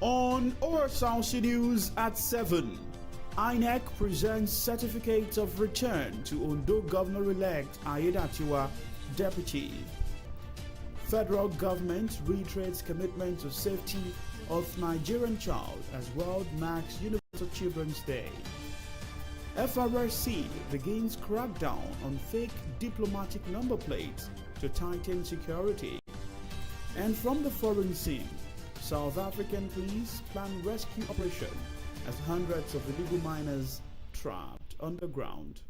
On Osrc News at 7, INEC presents certificate of return to Ondo Governor-elect Aiyedatiwa Deputy. Federal government reiterates commitment to safety of Nigerian child as World marks Universal Children's Day. FRSC begins crackdown on fake diplomatic number plates to tighten security. And from the foreign scene, South African police plan rescue operation as hundreds of illegal miners trapped underground.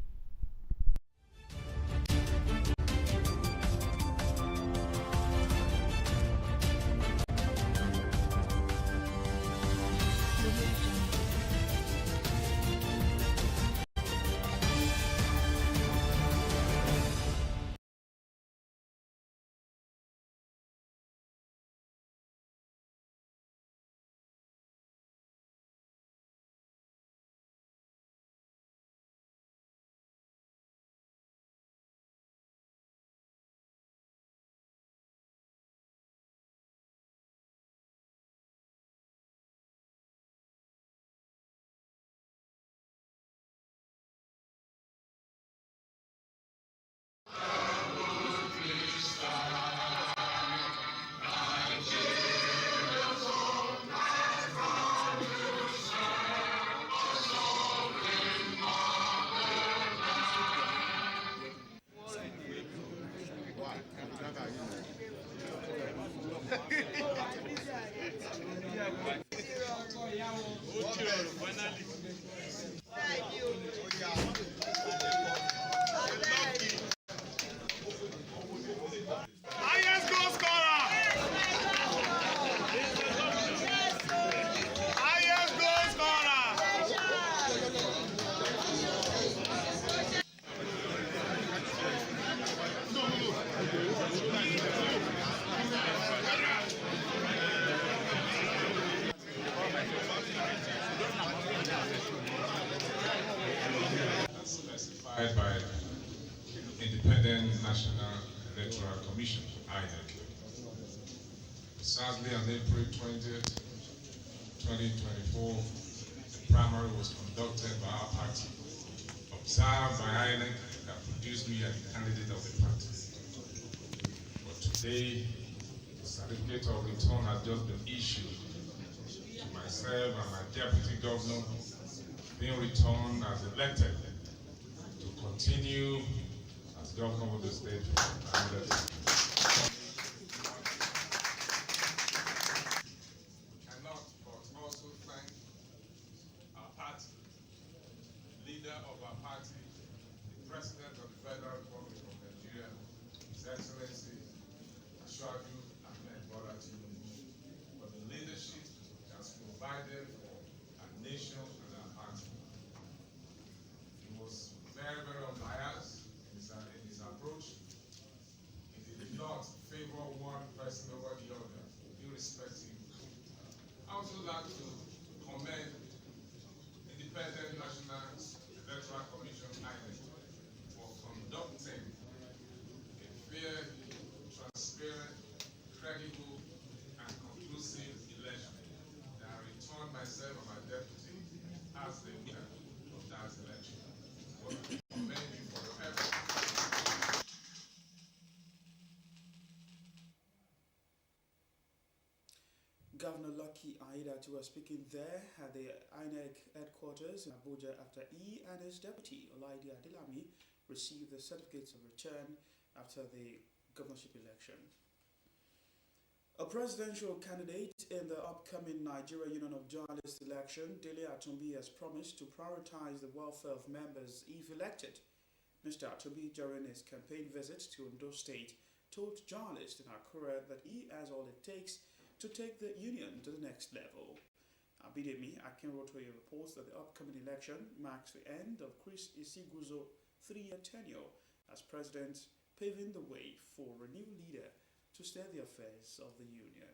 By Independent National Electoral Commission, INEC. Sadly, on April 20th, 2024, the primary was conducted by our party, observed by INEC that produced me as the candidate of the party. But today, the certificate of return has just been issued to myself and my deputy governor, being returned as elected to continue as governor of the state. We cannot but also thank our party, leader of our party, the President of the Federal Republic of Nigeria, His Excellency Ashwaju Ahmed Bola Tinubu, for the leadership he has provided for our nation and our party. He was very, very unbiased in his approach. He did not favor one person over the other, irrespective. I also like to commend Independent National Electoral Commission (INEC) for conducting a fair, transparent, credible, and conclusive election that I returned myself and my deputy as the winner of that election. Commend you for your effort. Governor Lucky Aiyedatiwa speaking there at the INEC headquarters in Abuja after he and his deputy Olaide Adelami received the certificates of return after the governorship election. A presidential candidate in the upcoming Nigeria Union of Journalists election, Dele Atumbi, has promised to prioritize the welfare of members if elected. Mr. Atumbi, during his campaign visit to Ondo State, told journalists in Akure that he has all it takes to take the union to the next level. Abidemi Akinrotoye reports that the upcoming election marks the end of Chris Isiguzo's 3-year tenure as president, paving the way for a new leader to steer the affairs of the union.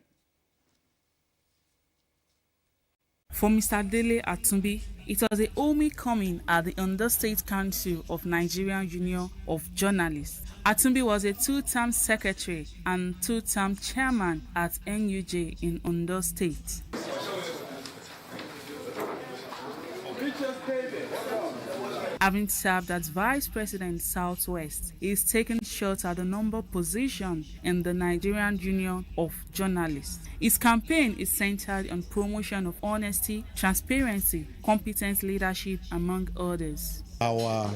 For Mr. Dele Atumbi, it was a homecoming at the Ondo State Council of Nigerian Union of Journalists. Atumbi was a 2-term secretary and 2-term chairman at NUJ in Ondo State. Having served as Vice President Southwest, he is taking shots at the number position in the Nigerian Union of Journalists. His campaign is centered on promotion of honesty, transparency, competent leadership, among others. Our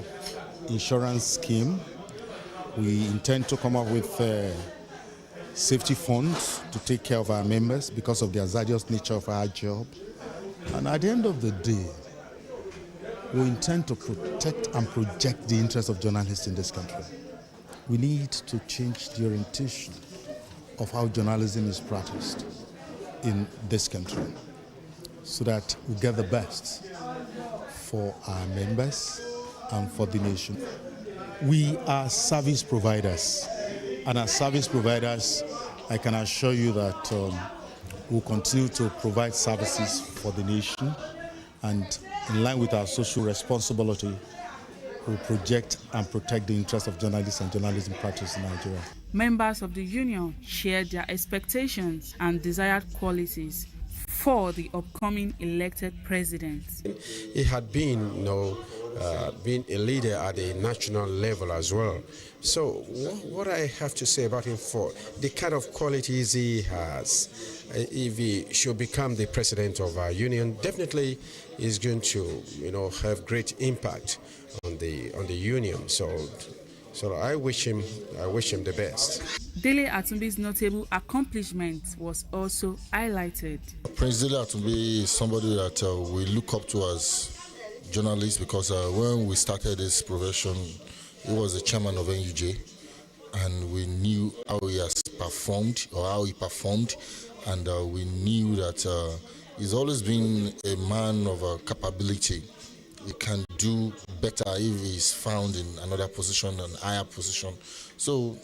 insurance scheme, we intend to come up with safety funds to take care of our members because of the hazardous nature of our job. And at the end of the day, we intend to protect and project the interests of journalists in this country. We need to change the orientation of how journalism is practiced in this country so that we get the best for our members and for the nation. We are service providers, and as service providers, I can assure you that we'll continue to provide services for the nation, and in line with our social responsibility, we'll project and protect the interests of journalists and journalism practice in Nigeria. Members of the union shared their expectations and desired qualities for the upcoming elected president. He had been, been a leader at the national level as well. So what I have to say about him for the kind of qualities he has, if he should become the president of our union, definitely is going to, have great impact on the union. So I wish him the best. Dele Atumbi's notable accomplishment was also highlighted. Prince Dele Atumbi is somebody that we look up to as journalists because when we started this profession, he was the chairman of NUJ, and we knew how he has performed or how he performed, and we knew that he's always been a man of capability. He can do better if he's found in another position, an higher position. So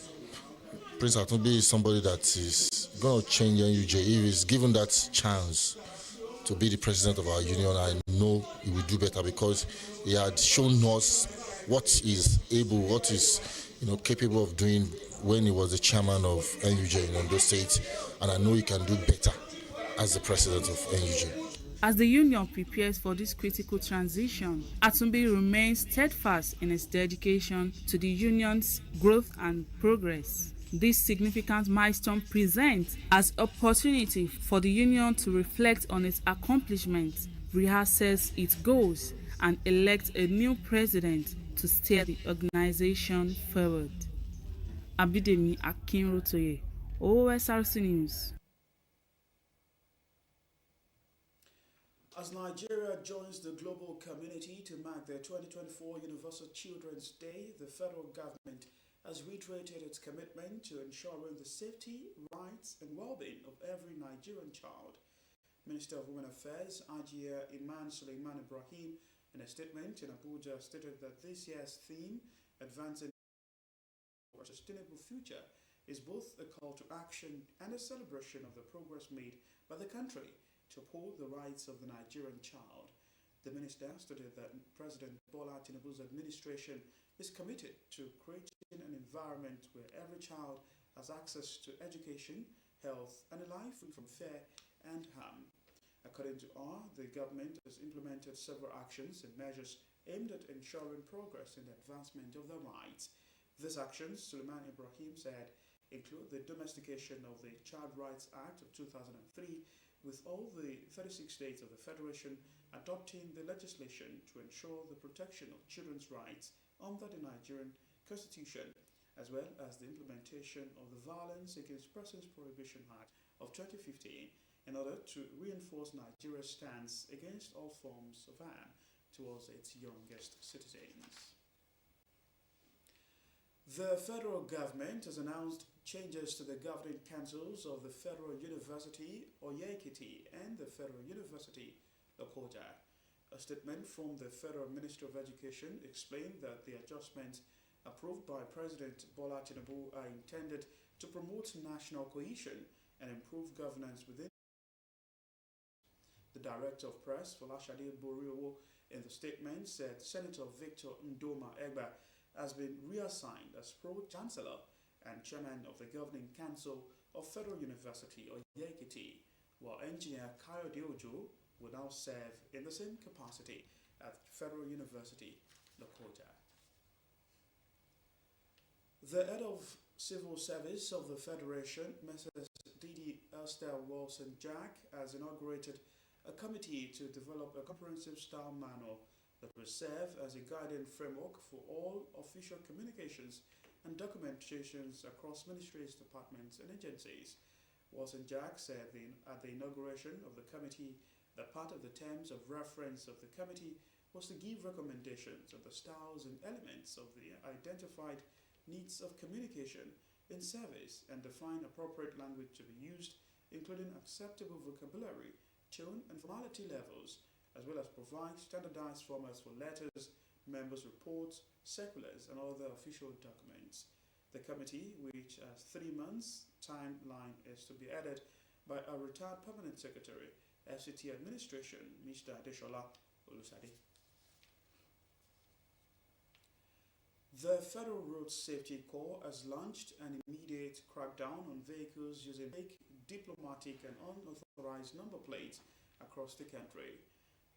Prince Atumbi is somebody that is going to change NUJ. If he's given that chance to be the president of our union, I know he will do better because he had shown us what he's able, what he's capable of doing when he was the chairman of NUJ in Ondo State, and I know he can do better as the president of NUJ. As the union prepares for this critical transition, Atumbi remains steadfast in its dedication to the union's growth and progress. This significant milestone presents as opportunity for the union to reflect on its accomplishments, rehearses its goals, and elect a new president to steer the organization forward. Abidemi Akinrotoye, Osrc News. As Nigeria joins the global community to mark the 2024 Universal Children's Day, the federal government has reiterated its commitment to ensuring the safety, rights, and well-being of every Nigerian child. Minister of Women Affairs, Ajia Iman Suleiman Ibrahim, in a statement in Abuja, stated that this year's theme, Advancing a Sustainable Future, is both a call to action and a celebration of the progress made by the country to uphold the rights of the Nigerian child. The minister stated that President Bola Tinubu's administration is committed to creating an environment where every child has access to education, health, and a life free from fear and harm. According to R, the government has implemented several actions and measures aimed at ensuring progress in the advancement of their rights. These actions, Suleiman Ibrahim said, include the domestication of the Child Rights Act of 2003, with all the 36 states of the Federation adopting the legislation to ensure the protection of children's rights under the Nigerian Constitution, as well as the implementation of the Violence Against Persons Prohibition Act of 2015 in order to reinforce Nigeria's stance against all forms of harm towards its youngest citizens. The federal government has announced changes to the governing councils of the Federal University Oyekiti and the Federal University Lokoja. A statement from the Federal Ministry of Education explained that the adjustments approved by President Bola Tinubu are intended to promote national cohesion and improve governance within. The Director of Press, Folashade Boriowo, in the statement said Senator Victor Ndoma Egba has been reassigned as Pro-Chancellor and Chairman of the Governing Council of Federal University Oyekiti, while Engineer Kayode Ojo will now serve in the same capacity at Federal University, Lokoja. The head of Civil Service of the Federation, Mrs. Didi Esther Wilson-Jack, has inaugurated a committee to develop a comprehensive style manual that will serve as a guiding framework for all official communications and documentations across ministries, departments, and agencies. Wilson-Jack said at the inauguration of the committee that part of the terms of reference of the committee was to give recommendations on the styles and elements of the identified needs of communication in service and define appropriate language to be used, including acceptable vocabulary, tone, and formality levels, as well as provide standardized formats for letters, members' reports, circulars, and other official documents. The committee, which has 3 months timeline, is to be headed by a retired permanent secretary, FCT Administration, Mr. Adeshola Olusade. The Federal Road Safety Corps has launched an immediate crackdown on vehicles using fake, diplomatic, and unauthorized number plates across the country.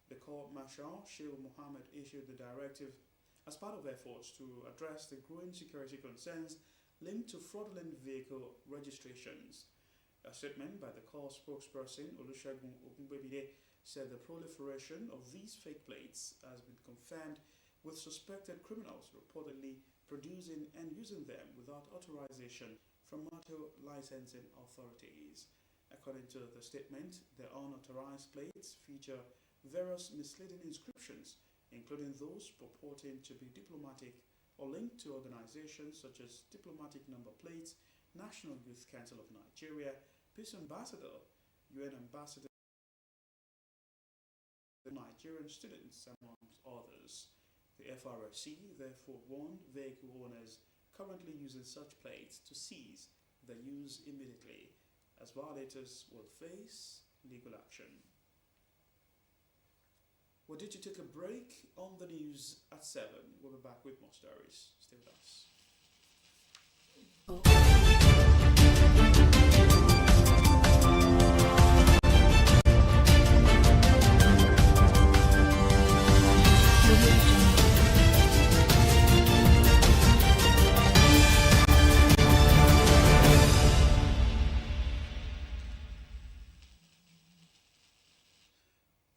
The Corps Marshal Sheikh Mohammed issued the directive as part of efforts to address the growing security concerns linked to fraudulent vehicle registrations. A statement by the Corps spokesperson Olusegun Ogunbebide said the proliferation of these fake plates has been confirmed, with suspected criminals reportedly producing and using them without authorization from motor licensing authorities. According to the statement, the unauthorized plates feature various misleading inscriptions, including those purporting to be diplomatic or linked to organizations such as Diplomatic Number Plates, National Youth Council of Nigeria, Peace Ambassador, UN Ambassador, Nigerian students, amongst others. The FRSC therefore warned vehicle owners currently using such plates to cease their use immediately, as violators will face legal action. We're due to take a break on the news at 7. We'll be back with more stories. Stay with us.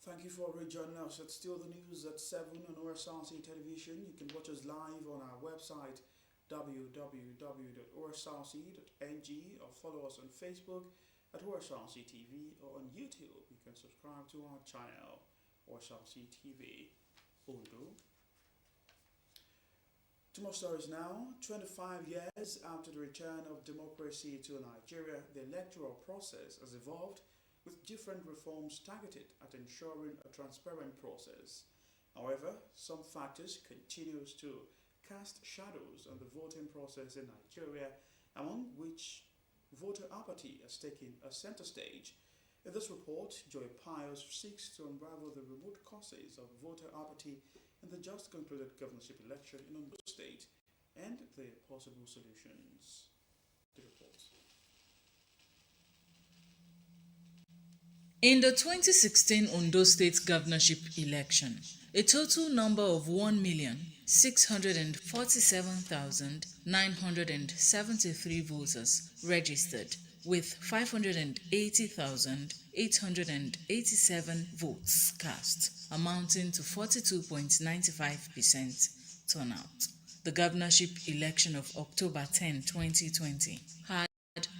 Thank you for rejoining us. It's still the news at 7 on Osrc television. You can watch us live on our website www.osrc.ng or follow us on Facebook at Osrc TV or on YouTube. You can subscribe to our channel, Osrc TV Ondo. Two more stories now. 25 years after the return of democracy to Nigeria, the electoral process has evolved with different reforms targeted at ensuring a transparent process. However, some factors continues to cast shadows on the voting process in Nigeria, among which voter apathy has taken a center stage. In this report, Joy Pius seeks to unravel the remote causes of voter apathy in the just concluded governorship election in Ondo State and the possible solutions. The report. In the 2016 Ondo State governorship election, a total number of 1,647,973 voters registered, with 580,887 votes cast, amounting to 42.95% turnout. The governorship election of October 10, 2020 had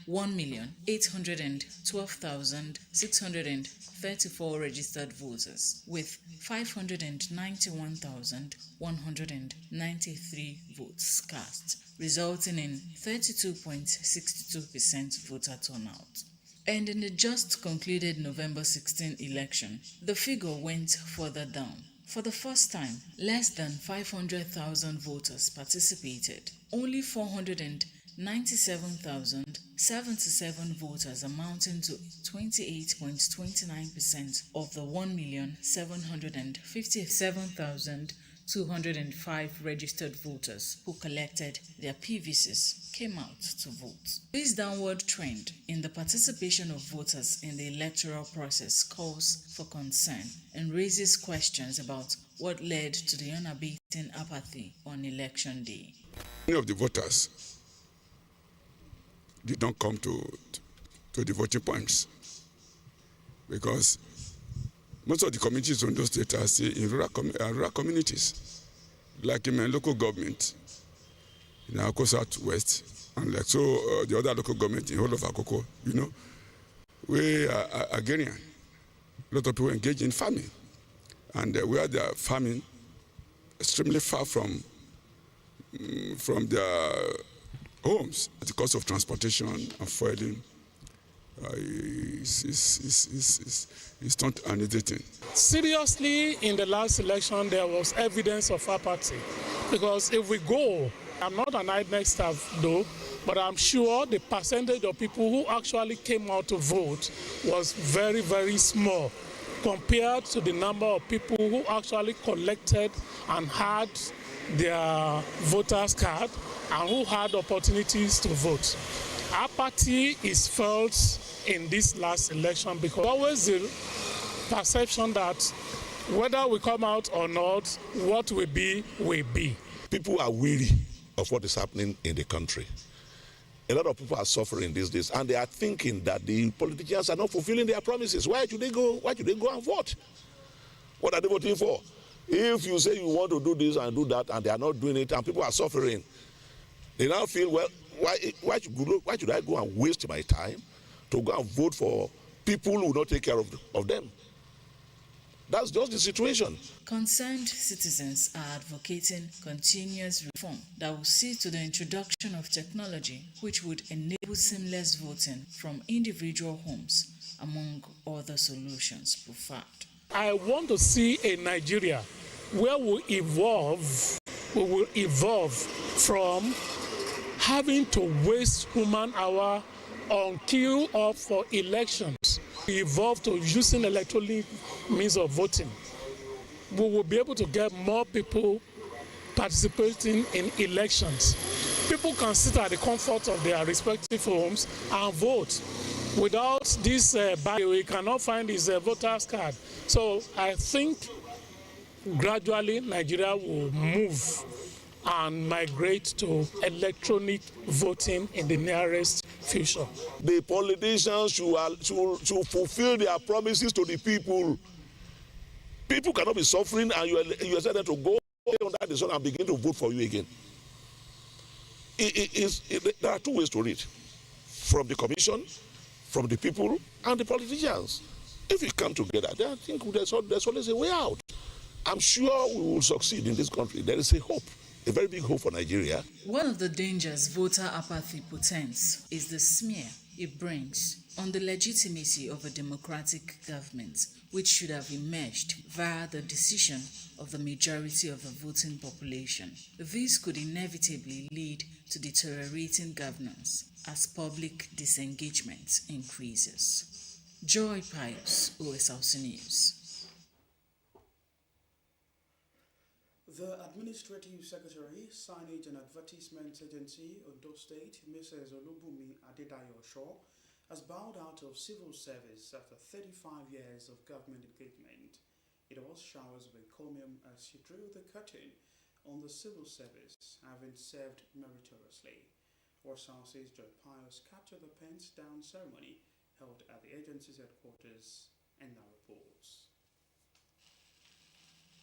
1,812,634 registered voters, with 591,193 votes cast, resulting in 32.62% voter turnout. And in the just concluded November 16 election, the figure went further down. For the first time, less than 500,000 voters participated. Only 497,077 voters, amounting to 28.29% of the 1,757,2 205 registered voters who collected their PVCs came out to vote. This downward trend in the participation of voters in the electoral process calls for concern and raises questions about what led to the unabating apathy on election day. Many of the voters did not come to the voting points because most of the communities in those states are still in rural communities, like in my local government, in Akoko Southwest, and like so the other local government in whole of Akoko, we are agrarian. A lot of people engage in farming, and where they are farming extremely far from their homes, at the cost of transportation and fueling is not an easy thing. Seriously, in the last election, there was evidence of apathy. Because if we go, I'm not an INEC staff though, but I'm sure the percentage of people who actually came out to vote was very, very small compared to the number of people who actually collected and had their voters card and who had opportunities to vote. Apathy is felt in this last election because always the perception that whether we come out or not, what will be, will be. People are weary of what is happening in the country. A lot of people are suffering these days, and they are thinking that the politicians are not fulfilling their promises. Why should they go? Why should they go and vote? What are they voting for? If you say you want to do this and do that, and they are not doing it, and people are suffering, they now feel, well, why should I go and waste my time to go and vote for people who will not take care of them? That's just the situation. Concerned citizens are advocating continuous reform that will see to the introduction of technology which would enable seamless voting from individual homes, among other solutions preferred. I want to see a Nigeria where we will evolve from having to waste human hour on queue up for elections. We evolve to using electronic means of voting. We will be able to get more people participating in elections. People can sit at the comfort of their respective homes and vote. Without this we cannot find his voter's card. So I think gradually Nigeria will move and migrate to electronic voting in the nearest future. The politicians should fulfill their promises to the people. People cannot be suffering and you expect them to go under the sun and begin to vote for you again. There are two ways to read. From the commission, from the people, and the politicians. If we come together, then I think there's always a way out. I'm sure we will succeed in this country. There is a hope. A very big hope for Nigeria. One of the dangers voter apathy portends is the smear it brings on the legitimacy of a democratic government, which should have emerged via the decision of the majority of the voting population. This could inevitably lead to deteriorating governance as public disengagement increases. Joy Pius, Osrc News. The Administrative Secretary, Signage and Advertisement Agency, Ondo State, Mrs. Olubumi Adedayo Shaw, has bowed out of civil service after 35 years of government engagement. It was showers of encomium as she drew the curtain on the civil service, having served meritoriously. Osrc's Joy Pius captured the pens down ceremony held at the agency's headquarters and now reports.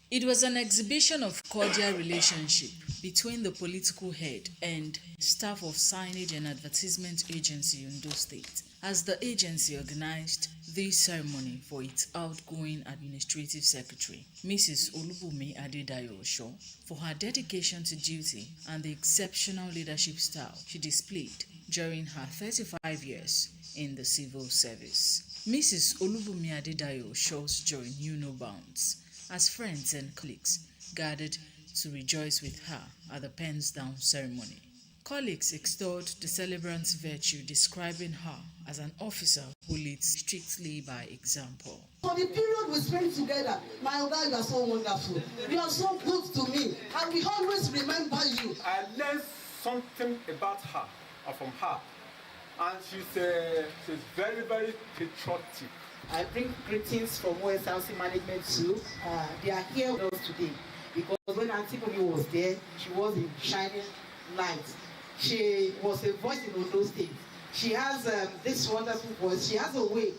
It was an exhibition of cordial relationship between the political head and staff of Signage and Advertisement Agency Ondo State, as the agency organized this ceremony for its outgoing Administrative Secretary, Mrs. Olubumi Adedayo Shaw, for her dedication to duty and the exceptional leadership style she displayed during her 35 years in the civil service. Mrs. Olubumi Adedayo Shaw's joy knew no bounds, as friends and colleagues gathered to rejoice with her at the pens down ceremony. Colleagues extolled the celebrant's virtue, describing her as an officer who leads strictly by example. For the period we spent together, my Oga, you are so wonderful. You are so good to me, and we always remember you. I learned something about her, or from her, and she's very, very patriotic. I bring greetings from Osrc management too. They are here with us today because when Auntie Bobby was there, she was in shining light. She was a voice in Ondo State. She has this wonderful voice. She has a way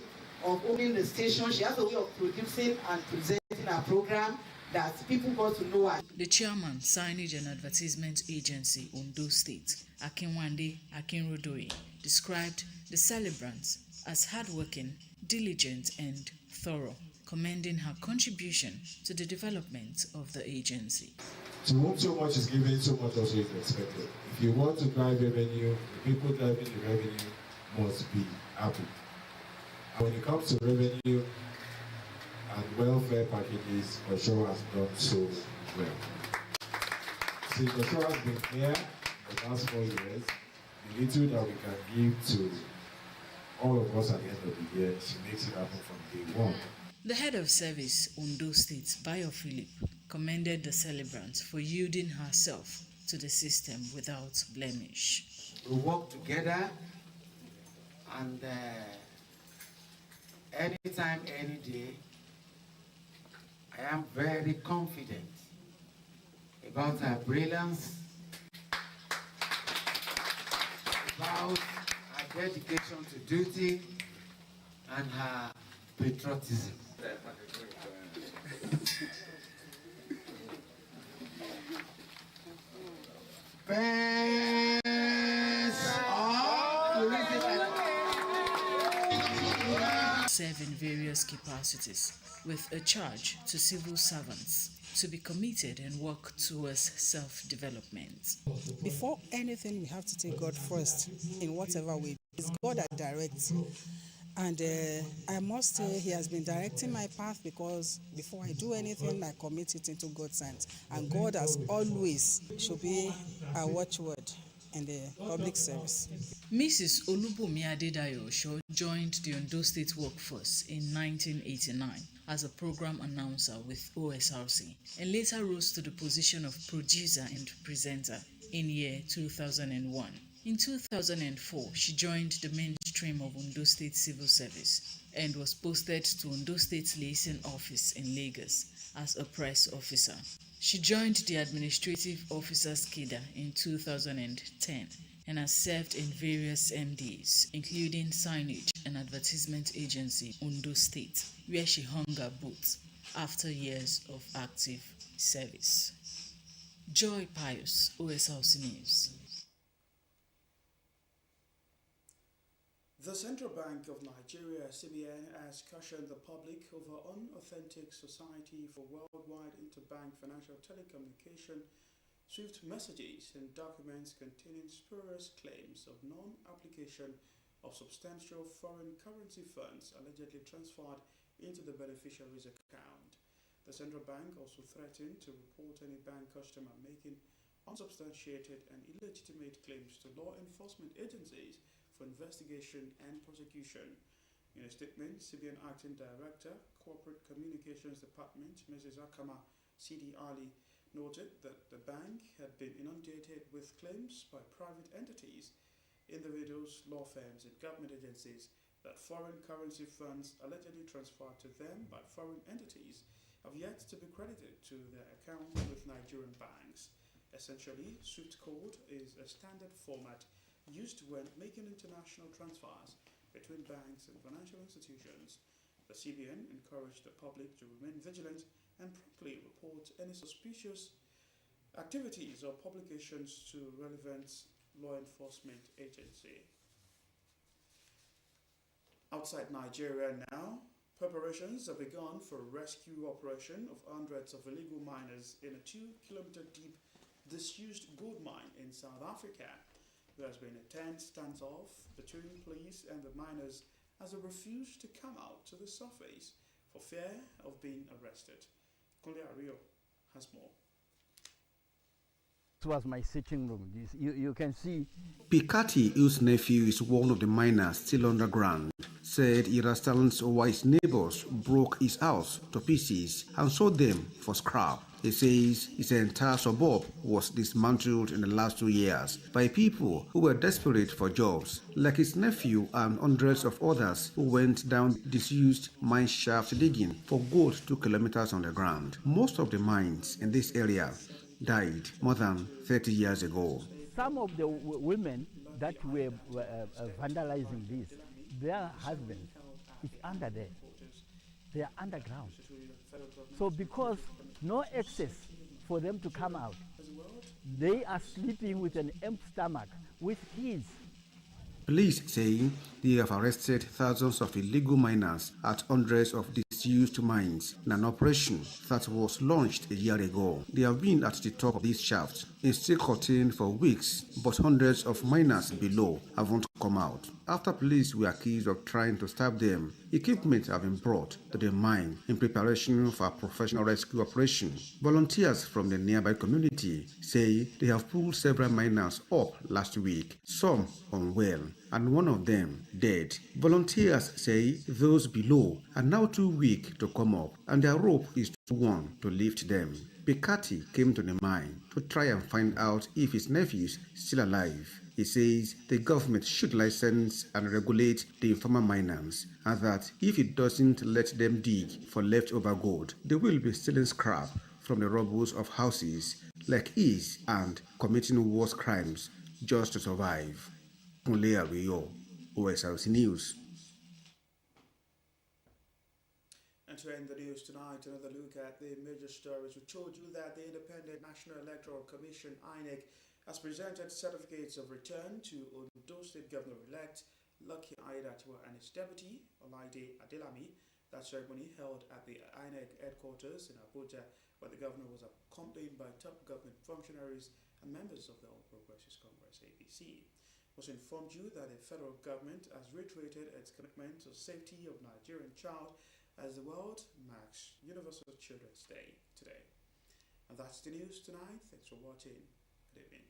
of owning the station. She has a way of producing and presenting her program that people got to know her. The chairman, Signage and Advertisement Agency, Ondo State, Akinwande Akinrodoi, described the celebrants as hardworking, diligent and thorough, commending her contribution to the development of the agency. To whom so much is given, so much also is expected. If you want to drive revenue, the people driving the revenue must be happy. And when it comes to revenue and welfare packages, Osrc has done so well. Since Osrc has been here the last 4 years, the little that we can give to all of us at the end of the year, she makes it happen from day one. The head of service, Ondo State, Bayo Philip, commended the celebrant for yielding herself to the system without blemish. We work together, and anytime, any day, I am very confident about her brilliance, about her dedication to duty, and her patriotism. Serve in various capacities with a charge to civil servants to be committed and work towards self-development. Before anything, we have to take God first in whatever way. It's God that directs. And I must say he has been directing my path because before I do anything, I commit it into God's hands. And God has always should be a watchword in the public service. Mrs. Olubumi Adedayo Osho joined the Ondo State workforce in 1989 as a program announcer with Osrc and later rose to the position of producer and presenter in year 2001. In 2004, she joined the mainstream of Ondo State Civil Service and was posted to Ondo State's liaison office in Lagos as a press officer. She joined the Administrative Officers Cadre in 2010 and has served in various MDs, including Signage and Advertisement Agency, Ondo State, where she hung her boots after years of active service. Joy Pius, Osrc News. The Central Bank of Nigeria, CBN, has cautioned the public over unauthentic Society for Worldwide Interbank Financial Telecommunication SWIFT messages and documents containing spurious claims of non-application of substantial foreign currency funds allegedly transferred into the beneficiary's account. The Central Bank also threatened to report any bank customer making unsubstantiated and illegitimate claims to law enforcement agencies for investigation and prosecution. In a statement, CBN Acting Director, Corporate Communications Department, Mrs. Akama Sidi Ali, noted that the bank had been inundated with claims by private entities, individuals, law firms, and government agencies that foreign currency funds allegedly transferred to them by foreign entities have yet to be credited to their accounts with Nigerian banks. Essentially, SWIFT code is a standard format used when making international transfers between banks and financial institutions. The CBN encouraged the public to remain vigilant and promptly report any suspicious activities or publications to relevant law enforcement agency. Outside Nigeria now, preparations have begun for a rescue operation of hundreds of illegal miners in a 2-kilometer deep disused gold mine in South Africa. There has been a tense standoff between police and the miners as they refuse to come out to the surface for fear of being arrested. Kunle Ario has more. was my sitting room. You can see. Pikati, whose nephew is one of the miners still underground, said he understands why his neighbors broke his house to pieces and sold them for scrap. He says his entire suburb was dismantled in the last 2 years by people who were desperate for jobs, like his nephew and hundreds of others who went down disused mine shaft digging for gold 2 kilometers underground. Most of the mines in this area died more than 30 years ago. Some of the women that were vandalizing this, their husbands is under there. They are underground. So because no access for them to come out, they are sleeping with an empty stomach with kids. Police say they have arrested thousands of illegal miners at hundreds of disused mines in an operation that was launched a year ago. They have been at the top of these shafts in still cutting for weeks, but hundreds of miners below haven't come out. After police were accused of trying to stab them, equipment have been brought to the mine in preparation for a professional rescue operation. Volunteers from the nearby community say they have pulled several miners up last week, some unwell, and one of them dead. Volunteers say those below are now too weak to come up, and their rope is too worn to lift them. Pikati came to the mine to try and find out if his nephew is still alive. He says the government should license and regulate the informal miners, and that if it doesn't let them dig for leftover gold, they will be stealing scrap from the rubble of houses like his and committing worse crimes just to survive. Kunle Ariyo, Osrc News. And to end the news tonight, another look at the major stories. We told you that the Independent National Electoral Commission, INEC, has presented certificates of return to Ondo State Governor-elect Lucky Aiyedatiwa and his deputy, Olaide Adelami. That ceremony held at the INEC headquarters in Abuja, where the governor was accompanied by top government functionaries and members of the All Progressives Congress, APC. Was informed you that the federal government has reiterated its commitment to safety of Nigerian child as the world marks Universal Children's Day today. And that's the news tonight. Thanks for watching. Good evening.